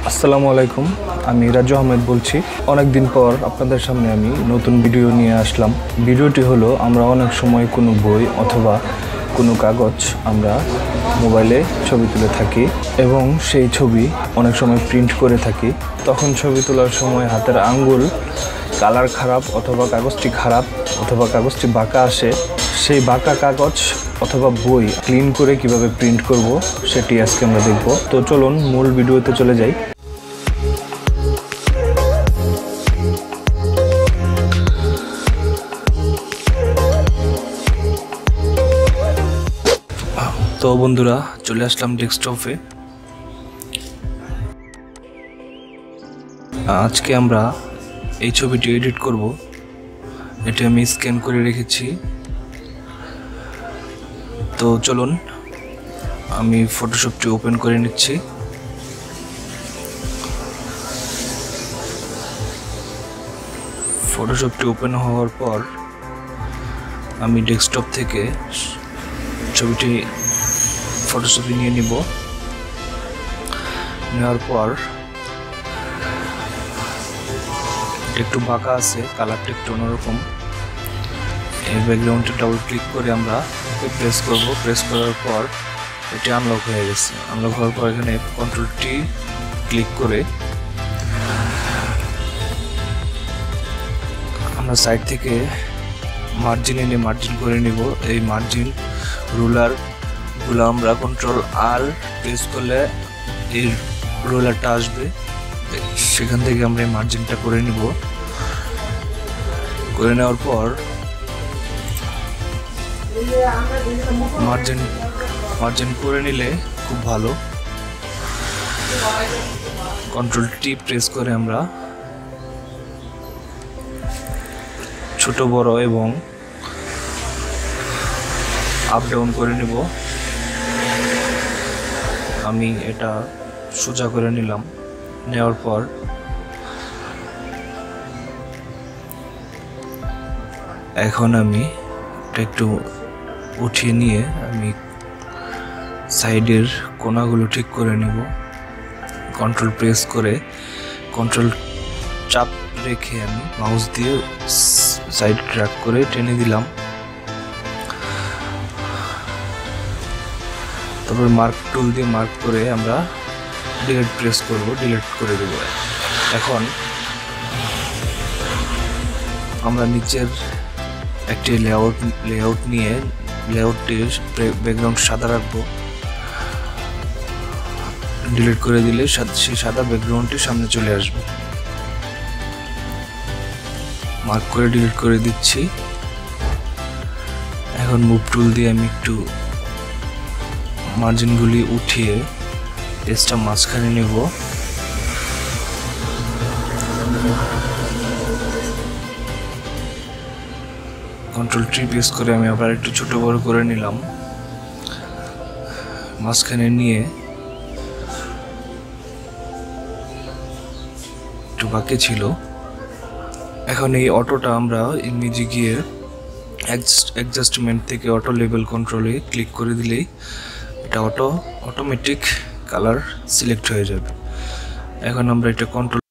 আসসালামু আলাইকুম, আমি রাজু আহমেদ বলছি। অনেক দিন পর আপনাদের সামনে আমি নতুন ভিডিও নিয়ে আসলাম। ভিডিওটি হলো, আমরা অনেক সময় কোনো বই অথবা কোনো কাগজ আমরা মোবাইলে ছবি তুলে থাকি এবং সেই ছবি অনেক সময় প্রিন্ট করে থাকি। তখন ছবি তোলার সময় হাতের আঙ্গুল কালার খারাপ অথবা কাগজটি খারাপ অথবা কাগজটি বাঁকা আসে। সেই বাঁকা কাগজ অথবা বই ক্লিন করে কিভাবে প্রিন্ট করব সেটি আজকে আমরা দেখব। তো চলুন মূল ভিডিওতে চলে যাই। তো বন্ধুরা, চলে আসলাম ডেস্কটপে। আজকে আমরা এই ছবিটি এডিট করব। এটি আমি স্ক্যান করে রেখেছি। তো চলুন আমি ফটোশপটি ওপেন করে নিচ্ছি। ফটোশপটি ওপেন হওয়ার পর আমি ডেস্কটপ থেকে ছবিটি ফটোশপে নিয়ে নিব। নেওয়ার পর একটু বাঁকা আছে, কালারটা একটু অন্যরকম। এই ব্যাকগ্রাউন্ডে ডাবল ক্লিক করে আমরা প্রেস করব। প্রেস করার পর এটি আনলক হয়ে গেছে। আনলক হওয়ার পর এখানে কন্ট্রোল টি ক্লিক করে আমরা সাইড থেকে মার্জিন এনে মার্জিন করে নিব। এই মার্জিন রুলার গুলো আমরা কন্ট্রোল আর প্রেস করলে এই রোলারটা আসবে, সেখান থেকে আমরা এই মার্জিনটা করে নিব। করে নেওয়ার পর মার্জিন করে নিলে খুব ভালো। কন্ট্রোল টি প্রেস করে আমরা ছোট বড় এবং আপ ডাউন করে নিব। আমি এটা সোজা করে নিলাম। নেওয়ার পর এখন আমি এটা একটু উঠিয়ে নিয়ে আমি সাইডের কোণাগুলো ঠিক করে নিব। কন্ট্রোল প্রেস করে কন্ট্রোল চাপ রেখে আমি মাউস দিয়ে সাইড ট্র্যাক করে টেনে দিলাম। তারপর মার্ক টুল দিয়ে মার্ক করে আমরা ডিলিট প্রেস করব, ডিলিট করে দেব। এখন আমরা নিচের একটি লেআউট নিয়ে লেআউটটির ব্যাকগ্রাউন্ড সাদা রাখবো। ডিলিট করে দিলে সেই সাদা ব্যাকগ্রাউন্ডটি সামনে চলে আসবে। মার্ক করে ডিলিট করে দিচ্ছি। এখন মুভ টুল দিয়ে আমি একটু মার্জিনগুলি উঠিয়ে পেজটা মাঝখানে নেব। কন্ট্রোল টি প্রেস করে আমি আবার একটু ছোট বড় করে নিলাম। মাঝখানে নিয়ে একটু বাকি ছিল। এখন এই অটোটা আমরা ইমেজে গিয়ে অ্যাডজাস্টমেন্ট থেকে অটো লেভেল কন্ট্রোলে ক্লিক করে দিলেই এটা অটোমেটিক কালার সিলেক্ট হয়ে যাবে। এখন আমরা এটা কন্ট্রোল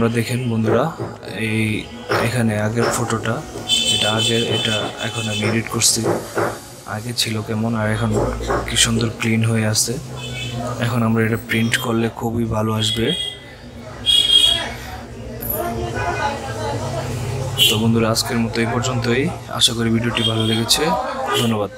আমরা দেখেন বন্ধুরা, এই এখানে আগের ফটোটা, এটা এখন আমি এডিট করছি। আগে ছিল কেমন আর এখন কি সুন্দর ক্লিন হয়ে আছে। এখন আমরা এটা প্রিন্ট করলে খুবই ভালো আসবে। তো বন্ধুরা, আজকের মতো এই পর্যন্তই। আশা করি ভিডিওটি ভালো লেগেছে। ধন্যবাদ।